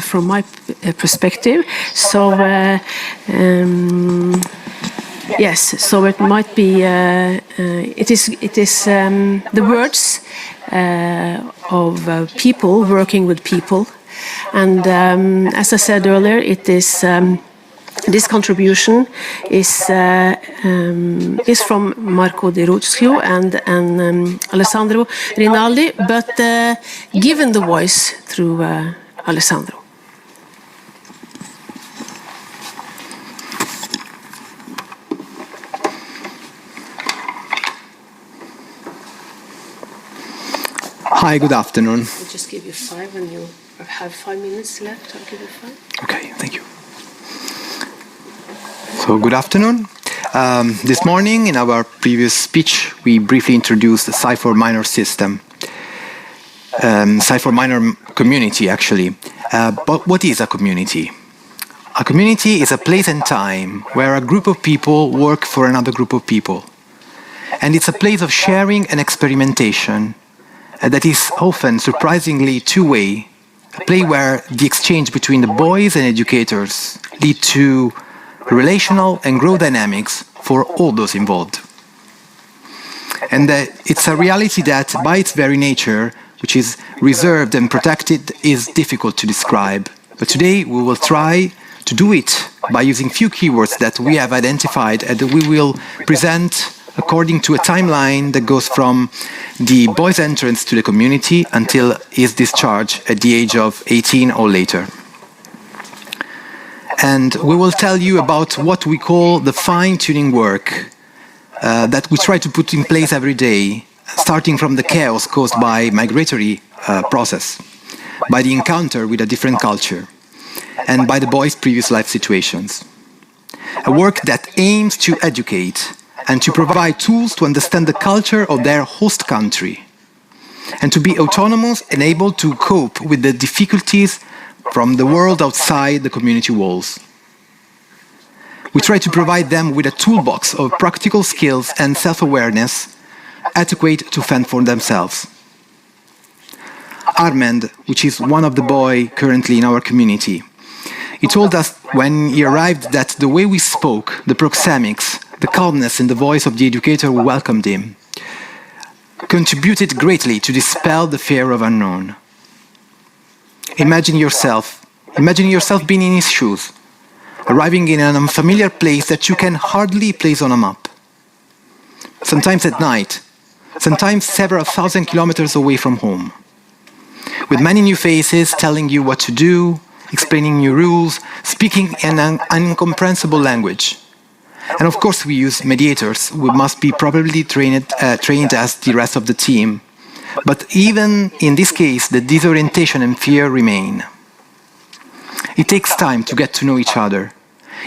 from my perspective. So yes, so it might be it is the words of people working with people, and as I said earlier, it is. This contribution is from Marco Di Ruzio and Alessandro Rinaldi, but given the voice through Alessandro. Hi, good afternoon. I'll just give you 5 and you have 5 minutes left. I'll give you 5. Okay, thank you. So, good afternoon. This morning, in our previous speech, we briefly introduced the Psi4 minor system. Psi4 minor community, actually. But what is a community? A community is a place and time where a group of people work for another group of people. And it's a place of sharing and experimentation that is often surprisingly two-way, a place where the exchange between the boys and educators lead to relational and growth dynamics for all those involved. And it's a reality that, by its very nature, which is reserved and protected, is difficult to describe. But today we will try to do it by using few keywords that we have identified and that we will present according to a timeline that goes from the boy's entrance to the community until his discharge at the age of 18 or later. And we will tell you about what we call the fine-tuning work that we try to put in place every day, starting from the chaos caused by migratory process, by the encounter with a different culture, and by the boys' previous life situations. A work that aims to educate and to provide tools to understand the culture of their host country, and to be autonomous and able to cope with the difficulties from the world outside the community walls. We try to provide them with a toolbox of practical skills and self-awareness adequate to fend for themselves. Armand, which is one of the boys currently in our community, he told us when he arrived that the way we spoke, the proxemics, the calmness in the voice of the educator who welcomed him, contributed greatly to dispel the fear of unknown. Imagine yourself being in his shoes, arriving in an unfamiliar place that you can hardly place on a map. Sometimes at night, sometimes several thousand kilometers away from home, with many new faces telling you what to do, explaining new rules, speaking in an incomprehensible language. And of course we use mediators who must be properly trained as the rest of the team. But even in this case, the disorientation and fear remain. It takes time to get to know each other.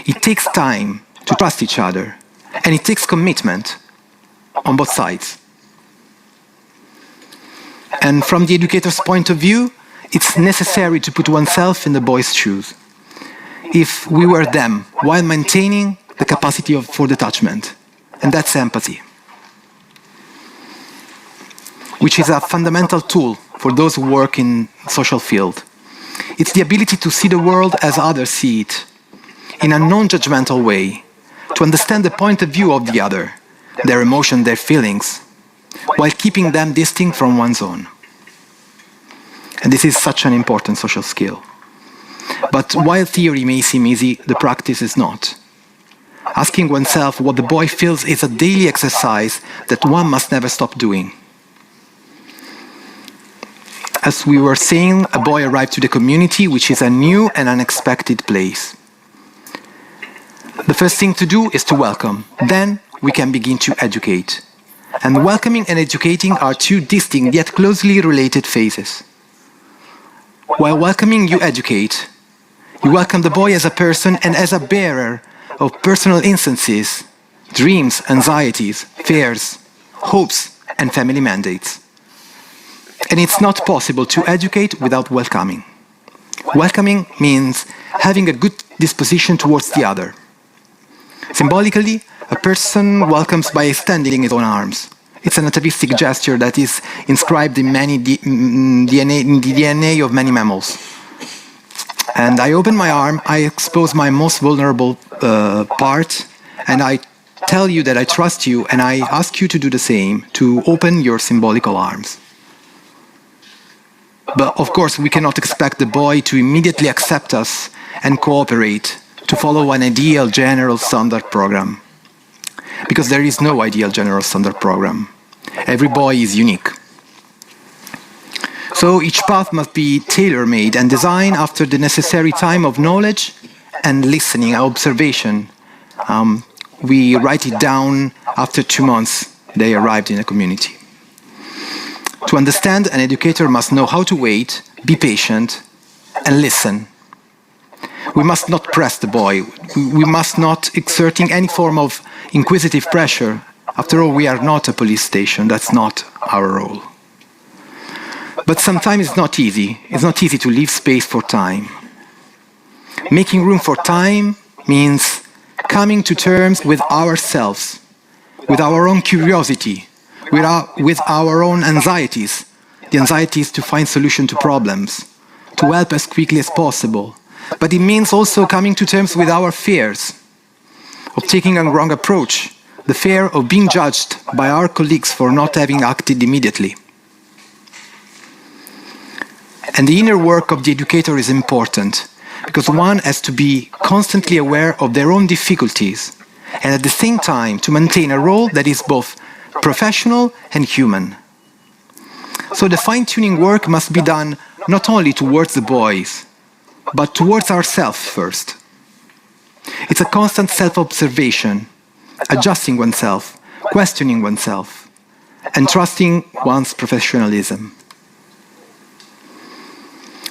It takes time to trust each other. And it takes commitment on both sides. And from the educator's point of view, it's necessary to put oneself in the boys' shoes. If we were them, while maintaining the capacity for detachment. And that's empathy, which is a fundamental tool for those who work in social field. It's the ability to see the world as others see it, in a non-judgmental way, to understand the point of view of the other, their emotion, their feelings, while keeping them distinct from one's own. And this is such an important social skill. But while theory may seem easy, the practice is not. Asking oneself what the boy feels is a daily exercise that one must never stop doing. As we were saying, a boy arrived to the community, which is a new and unexpected place. The first thing to do is to welcome. Then we can begin to educate. And welcoming and educating are two distinct yet closely related phases. While welcoming, you educate. You welcome the boy as a person and as a bearer of personal instances, dreams, anxieties, fears, hopes, and family mandates. And it's not possible to educate without welcoming. Welcoming means having a good disposition towards the other. Symbolically, a person welcomes by extending his own arms. It's an atavistic gesture that is inscribed in the DNA of many mammals. And I open my arm, I expose my most vulnerable part, and I tell you that I trust you, and I ask you to do the same, to open your symbolical arms. But of course, we cannot expect the boy to immediately accept us and cooperate, to follow an ideal general standard program. Because there is no ideal general standard program. Every boy is unique. So each path must be tailor-made and designed after the necessary time of knowledge and listening, observation. We write it down after 2 months they arrived in a community. To understand, an educator must know how to wait, be patient, and listen. We must not press the boy. We must not exerting any form of inquisitive pressure. After all, we are not a police station. That's not our role. But sometimes it's not easy. It's not easy to leave space for time. Making room for time means coming to terms with ourselves, with our own curiosity, with our own anxieties, the anxieties to find solution to problems, to help as quickly as possible. But it means also coming to terms with our fears of taking a wrong approach, the fear of being judged by our colleagues for not having acted immediately. And the inner work of the educator is important, because one has to be constantly aware of their own difficulties, and at the same time to maintain a role that is both professional and human. So the fine-tuning work must be done not only towards the boys, but towards ourselves first. It's a constant self-observation, adjusting oneself, questioning oneself, and trusting one's professionalism.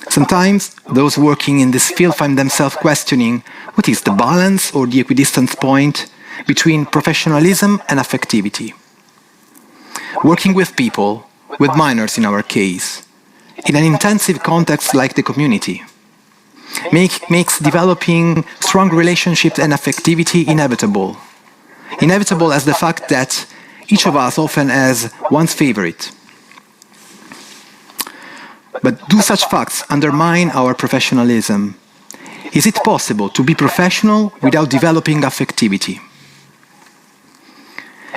Sometimes those working in this field find themselves questioning what is the balance or the equidistance point between professionalism and affectivity. Working with people, with minors in our case, in an intensive context like the community, makes developing strong relationships and affectivity inevitable. Inevitable as the fact that each of us often has one's favorite. But do such facts undermine our professionalism? Is it possible to be professional without developing affectivity?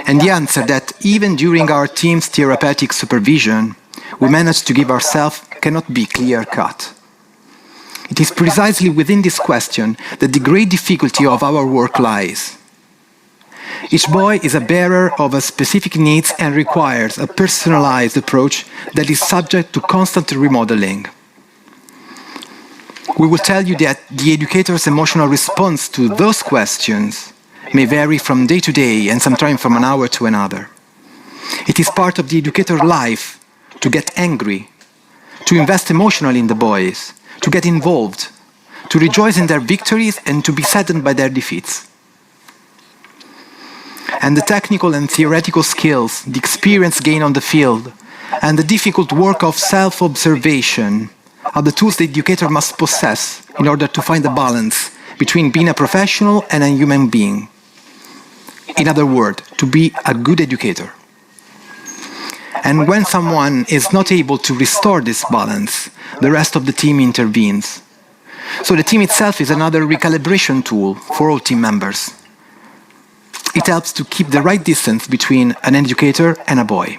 And the answer that even during our team's therapeutic supervision, we manage to give ourselves cannot be clear-cut. It is precisely within this question that the great difficulty of our work lies. Each boy is a bearer of a specific needs and requires a personalized approach that is subject to constant remodeling. We will tell you that the educator's emotional response to those questions may vary from day to day and sometimes from an hour to another. It is part of the educator's life to get angry, to invest emotionally in the boys, to get involved, to rejoice in their victories and to be saddened by their defeats. And the technical and theoretical skills, the experience gained on the field, and the difficult work of self-observation are the tools the educator must possess in order to find a balance between being a professional and a human being. In other words, to be a good educator. And when someone is not able to restore this balance, the rest of the team intervenes. So the team itself is another recalibration tool for all team members. It helps to keep the right distance between an educator and a boy.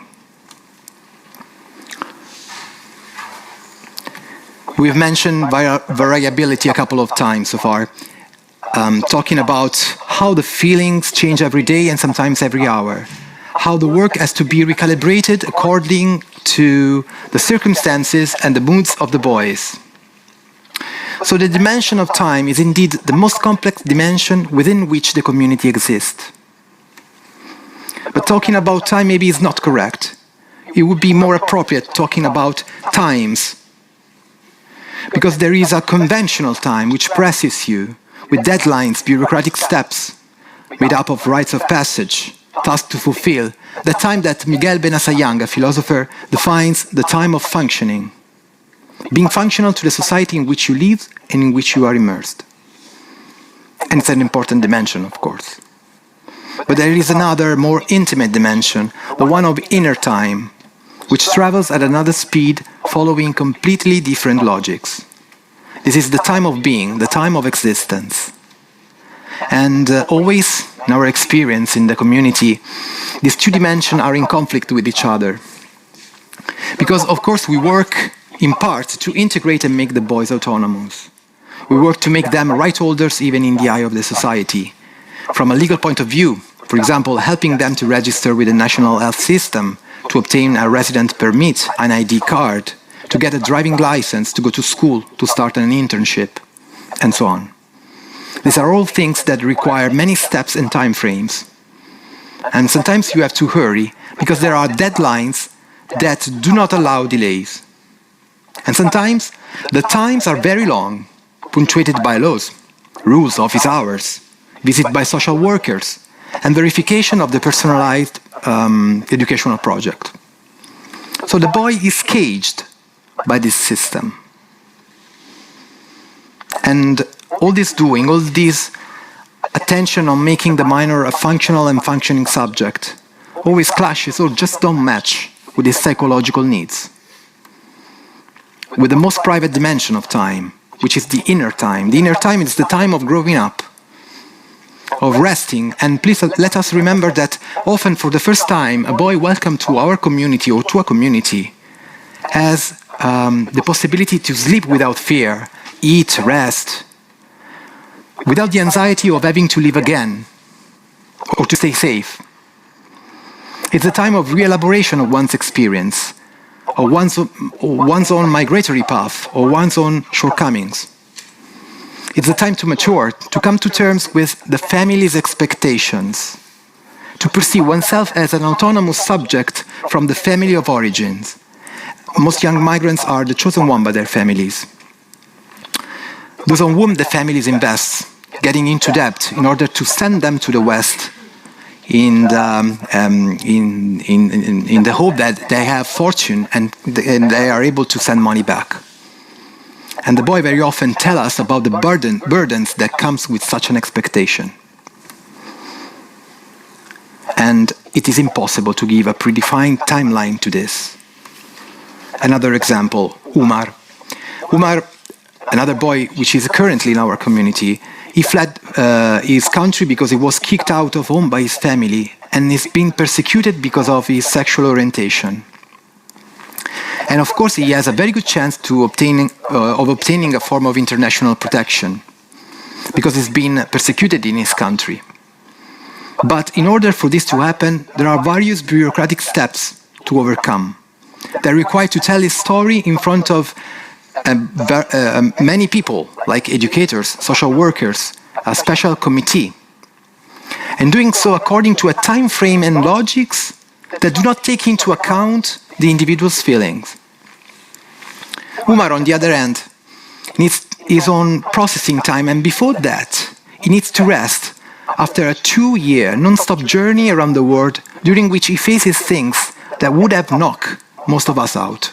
We've mentioned variability a couple of times so far, talking about how the feelings change every day and sometimes every hour, how the work has to be recalibrated according to the circumstances and the moods of the boys. So the dimension of time is indeed the most complex dimension within which the community exists. But talking about time maybe is not correct. It would be more appropriate talking about times. Because there is a conventional time which presses you, with deadlines, bureaucratic steps, made up of rites of passage, tasks to fulfill, the time that Miguel Benazayang, a philosopher, defines the time of functioning. Being functional to the society in which you live and in which you are immersed. And it's an important dimension, of course. But there is another, more intimate dimension, the one of inner time, which travels at another speed following completely different logics. This is the time of being, the time of existence. And always, in our experience in the community, these two dimensions are in conflict with each other. Because, of course, we work in part to integrate and make the boys autonomous. We work to make them right holders even in the eye of the society. From a legal point of view, for example, helping them to register with the national health system, to obtain a resident permit, an ID card, to get a driving license, to go to school, to start an internship, and so on. These are all things that require many steps and time frames. And sometimes you have to hurry because there are deadlines that do not allow delays. And sometimes the times are very long, punctuated by laws, rules, office hours, visit by social workers, and verification of the personalized educational project. So the boy is caged by this system. And all this doing, all this attention on making the minor a functional and functioning subject always clashes or just don't match with his psychological needs. With the most private dimension of time, which is the inner time. The inner time is the time of growing up, of resting. And please let us remember that often for the first time, a boy welcome to our community or to a community has the possibility to sleep without fear, eat, rest, without the anxiety of having to live again or to stay safe. It's a time of re-elaboration of one's experience, of one's own migratory path, or one's own shortcomings. It's a time to mature, to come to terms with the family's expectations, to perceive oneself as an autonomous subject from the family of origins. Most young migrants are the chosen one by their families, those on whom the families invest, getting into debt in order to send them to the West in the hope that they have fortune and they are able to send money back. And the boy very often tells us about the burdens that comes with such an expectation. And it is impossible to give a predefined timeline to this. Another example, Umar. Umar, another boy which is currently in our community, he fled his country because he was kicked out of home by his family and is being persecuted because of his sexual orientation. And of course, he has a very good chance of obtaining a form of international protection because he's been persecuted in his country. But in order for this to happen, there are various bureaucratic steps to overcome. They're required to tell his story in front of many people, like educators, social workers, a special committee, and doing so according to a time frame and logics that do not take into account the individual's feelings. Umar, on the other hand, needs his own processing time, and before that, he needs to rest after a 2-year non-stop journey around the world, during which he faces things that would have knocked most of us out.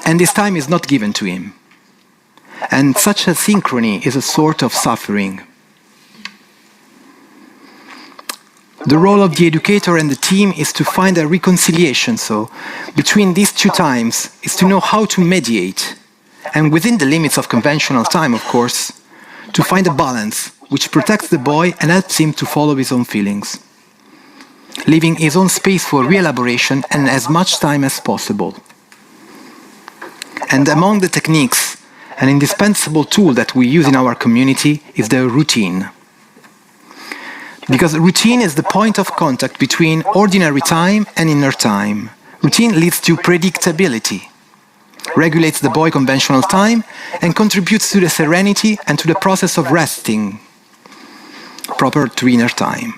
And this time is not given to him. And such a synchrony is a sort of suffering. The role of the educator and the team is to find a reconciliation, so between these two times is to know how to mediate, and within the limits of conventional time, of course, to find a balance which protects the boy and helps him to follow his own feelings, leaving his own space for re-elaboration and as much time as possible. And among the techniques, an indispensable tool that we use in our community is the routine. Because routine is the point of contact between ordinary time and inner time. Routine leads to predictability, regulates the boy conventional time, and contributes to the serenity and to the process of resting, proper to inner time.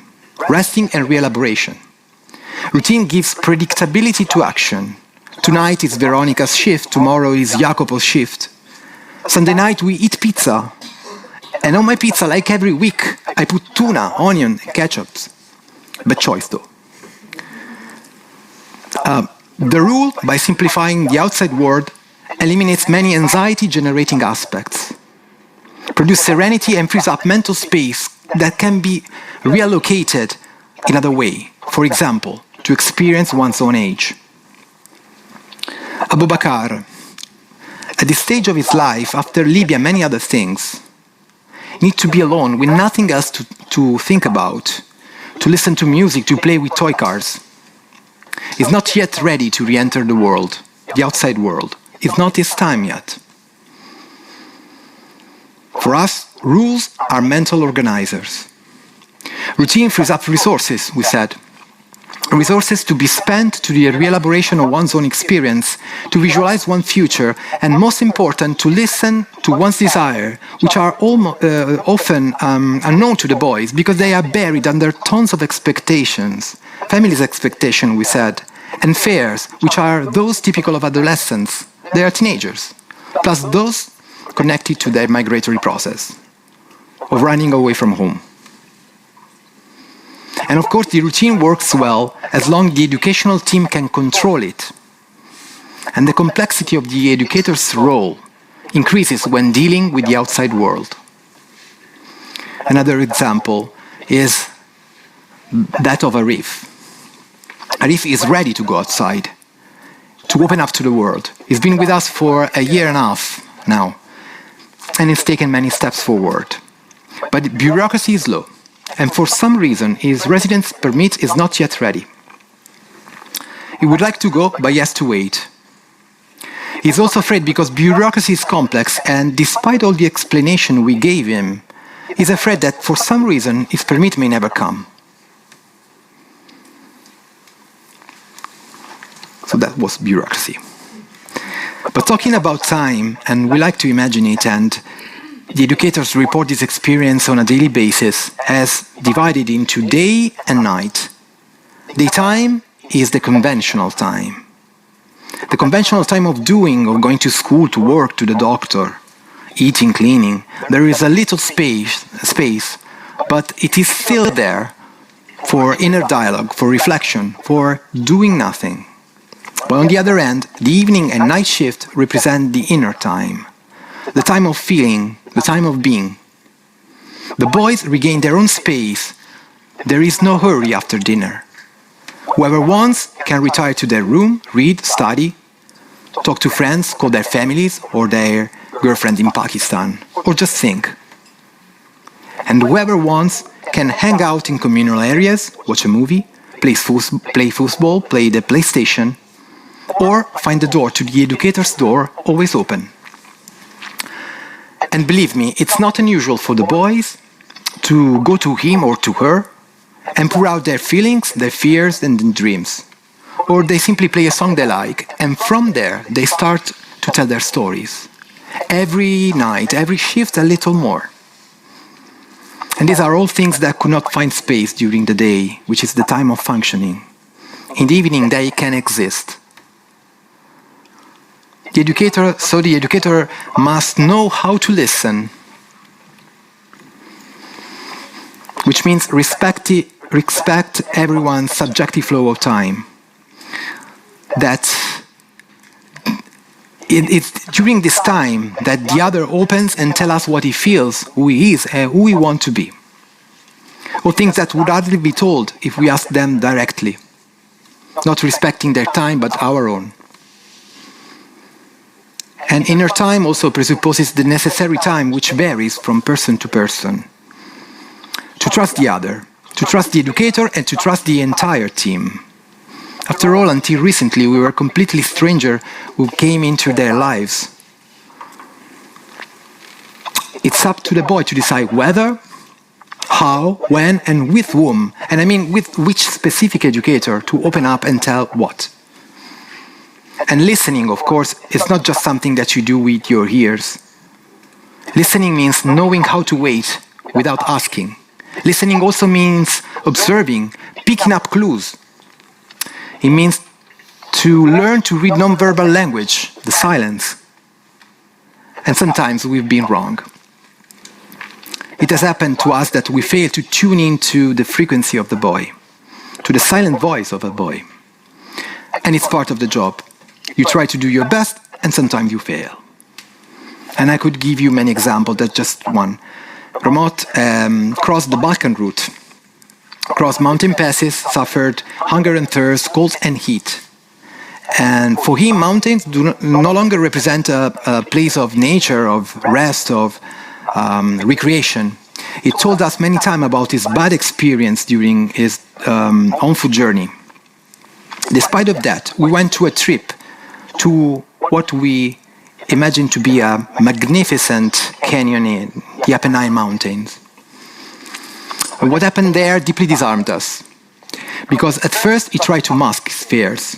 Resting and re-elaboration. Routine gives predictability to action. Tonight is Veronica's shift, tomorrow is Jacopo's shift. Sunday night we eat pizza. And on my pizza, like every week, I put tuna, onion, ketchup. Bad choice though. The rule, by simplifying the outside world, eliminates many anxiety-generating aspects, produce serenity and frees up mental space that can be reallocated in another way, for example, to experience one's own age. Abu Bakr, at this stage of his life, after Libya and many other things, need to be alone with nothing else to think about, to listen to music, to play with toy cars. He's not yet ready to re-enter the world, the outside world. It's not his time yet. For us, rules are mental organizers. Routine frees up resources, we said. Resources to be spent to the re-elaboration of one's own experience, to visualize one's future, and most important, to listen to one's desire, which are often unknown to the boys because they are buried under tons of expectations. Family's expectation, we said, and fears, which are those typical of adolescents. They are teenagers, plus those connected to their migratory process of running away from home. And of course, the routine works well as long as the educational team can control it. And the complexity of the educator's role increases when dealing with the outside world. Another example is that of Arif. Arif is ready to go outside, to open up to the world. He's been with us for a year and a half now, and he's taken many steps forward. But bureaucracy is low. And for some reason, his residence permit is not yet ready. He would like to go, but he has to wait. He's also afraid because bureaucracy is complex, and despite all the explanation we gave him, he's afraid that for some reason his permit may never come. So that was bureaucracy. But talking about time, and we like to imagine it, and the educators report this experience on a daily basis as divided into day and night. Daytime is the conventional time. The conventional time of doing, of going to school, to work, to the doctor, eating, cleaning. There is a little space, but it is still there for inner dialogue, for reflection, for doing nothing. But on the other hand, the evening and night shift represent the inner time, the time of feeling, the time of being. The boys regain their own space. There is no hurry after dinner. Whoever wants can retire to their room, read, study, talk to friends, call their families or their girlfriend in Pakistan, or just think. And whoever wants can hang out in communal areas, watch a movie, play football, play the PlayStation, or find the door to the educator's door always open. And believe me, it's not unusual for the boys to go to him or to her and pour out their feelings, their fears and their dreams. Or they simply play a song they like, and from there they start to tell their stories. Every night, every shift a little more. And these are all things that could not find space during the day, which is the time of functioning. In the evening they can exist. The educator must know how to listen, which means respect everyone's subjective flow of time. That it's during this time that the other opens and tells us what he feels, who he is, and who we want to be. Or things that would hardly be told if we asked them directly, not respecting their time but our own. And inner time also presupposes the necessary time, which varies from person to person. To trust the other, to trust the educator, and to trust the entire team. After all, until recently, we were completely strangers who came into their lives. It's up to the boy to decide whether, how, when, and with whom, and I mean with which specific educator, to open up and tell what. And listening, of course, is not just something that you do with your ears. Listening means knowing how to wait without asking. Listening also means observing, picking up clues. It means to learn to read non-verbal language, the silence. And sometimes we've been wrong. It has happened to us that we fail to tune into the frequency of the boy, to the silent voice of a boy. And it's part of the job. You try to do your best, and sometimes you fail. And I could give you many examples, that's just one. Ramot crossed the Balkan route, crossed mountain passes, suffered hunger and thirst, cold and heat. And for him, mountains no longer represent a place of nature, of rest, of recreation. He told us many times about his bad experience during his on-foot journey. Despite of that, we went to a trip to what we imagine to be a magnificent canyon in the Apennine Mountains. And what happened there deeply disarmed us. Because at first he tried to mask his fears.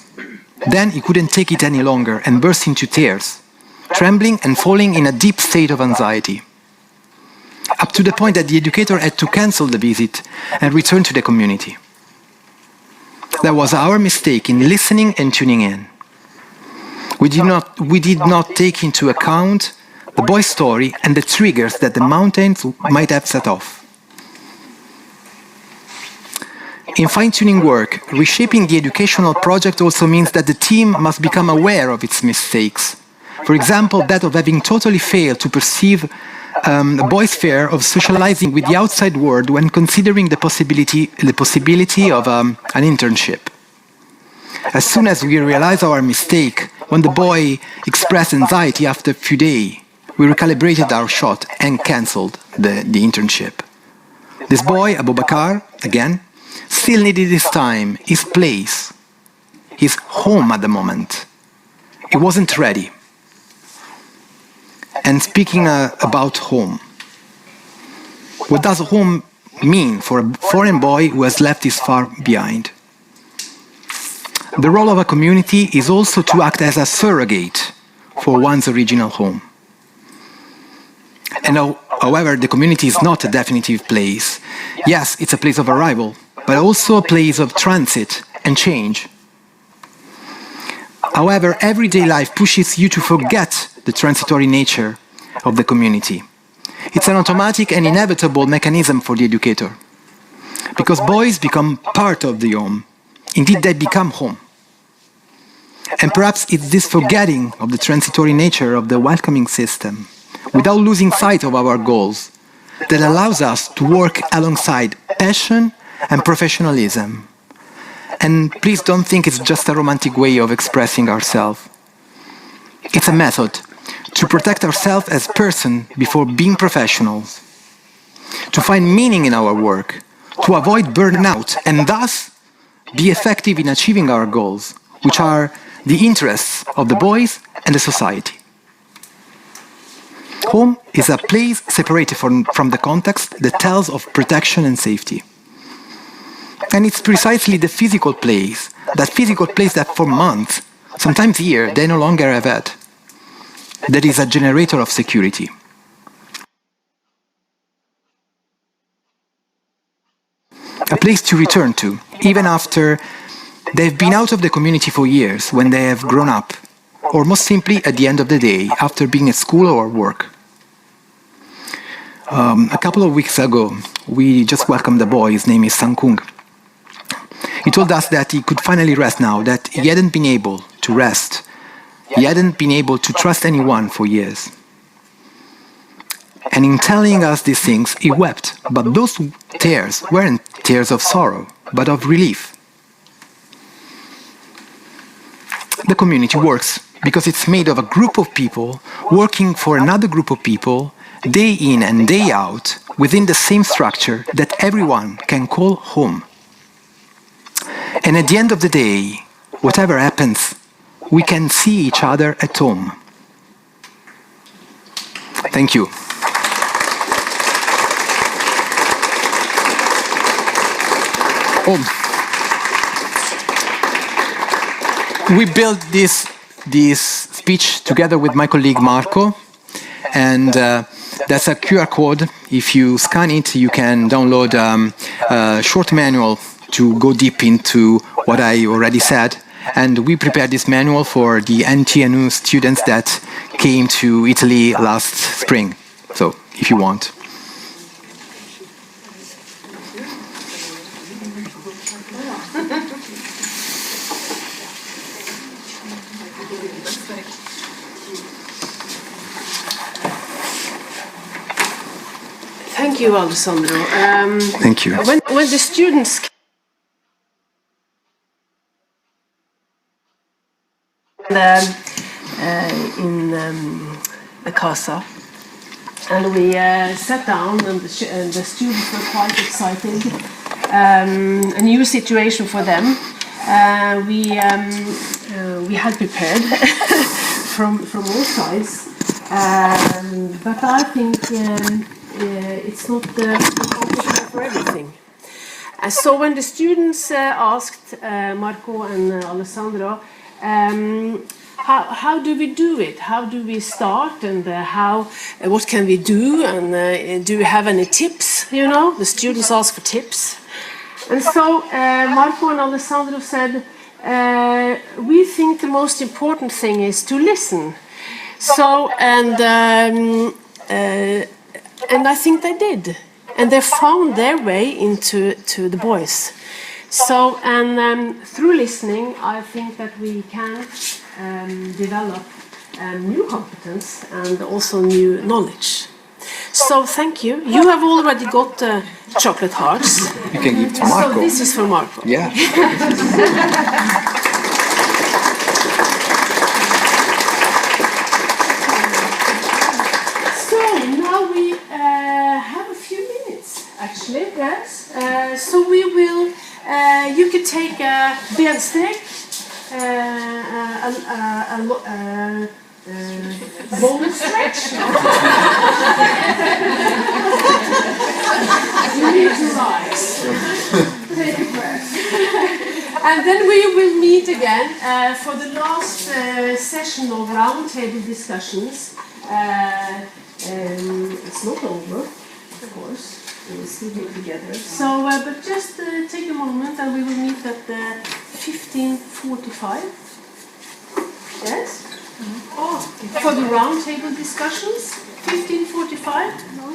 Then he couldn't take it any longer and burst into tears, trembling and falling in a deep state of anxiety. Up to the point that the educator had to cancel the visit and return to the community. That was our mistake in listening and tuning in. We did not take into account the boy's story and the triggers that the mountains might have set off. In fine-tuning work, reshaping the educational project also means that the team must become aware of its mistakes. For example, that of having totally failed to perceive a boy's fear of socializing with the outside world when considering the possibility of an internship. As soon as we realized our mistake, when the boy expressed anxiety after a few days, we recalibrated our shot and cancelled the internship. This boy, Abubakar, again, still needed his time, his place, his home at the moment. He wasn't ready. And speaking about home, what does home mean for a foreign boy who has left his far behind? The role of a community is also to act as a surrogate for one's original home. And however, the community is not a definitive place. Yes, it's a place of arrival, but also a place of transit and change. However, everyday life pushes you to forget the transitory nature of the community. It's an automatic and inevitable mechanism for the educator. Because boys become part of the home. Indeed, they become home. And perhaps it's this forgetting of the transitory nature of the welcoming system, without losing sight of our goals, that allows us to work alongside passion and professionalism. And please don't think it's just a romantic way of expressing ourselves. It's a method to protect ourselves as persons before being professionals, to find meaning in our work, to avoid burnout, and thus be effective in achieving our goals, which are the interests of the boys and the society. Home is a place separated from the context that tells of protection and safety. And it's precisely the physical place that for months, sometimes years, they no longer have had, that is a generator of security. A place to return to, even after they've been out of the community for years, when they have grown up, or most simply at the end of the day, after being at school or work. A couple of weeks ago, we just welcomed a boy. His name is Sankung. He told us that he could finally rest now, that he hadn't been able to rest. He hadn't been able to trust anyone for years. And in telling us these things, he wept. But those tears weren't tears of sorrow, but of relief. The community works because it's made of a group of people working for another group of people, day in and day out, within the same structure that everyone can call home. And at the end of the day, whatever happens, we can see each other at home. Thank you. We built this speech together with my colleague Marco, and that's a QR code. If you scan it, you can download a short manual to go deep into what I already said. And we prepared this manual for the NTNU students that came to Italy last spring. So, if you want. Thank you, Alessandro. Thank you. When the students in the casa. And we sat down, and the students were quite excited. A new situation for them. We had prepared from all sides, but I think it's not appropriate for everything. So when the students asked Marco and Alessandro, how do we do it? How do we start? And what can we do? And do we have any tips? You know, the students asked for tips. And so Marco and Alessandro said, we think the most important thing is to listen. So, and I think they did. And they found their way into the voice. So, and through listening, I think that we can develop new competence and also new knowledge. So, thank you. You have already got chocolate hearts. You can give it to Marco. So this is for Marco. Yeah. So now we have a few minutes, actually. Yes. So we will. You could take a bensteg, bone stretch. You need to rise. Take a breath. And then we will meet again for the last session of roundtable discussions. It's not over, of course. We will still be together. So, but just take a moment, and we will meet at 15:45. Yes. Oh, for the roundtable discussions, 15:45. No.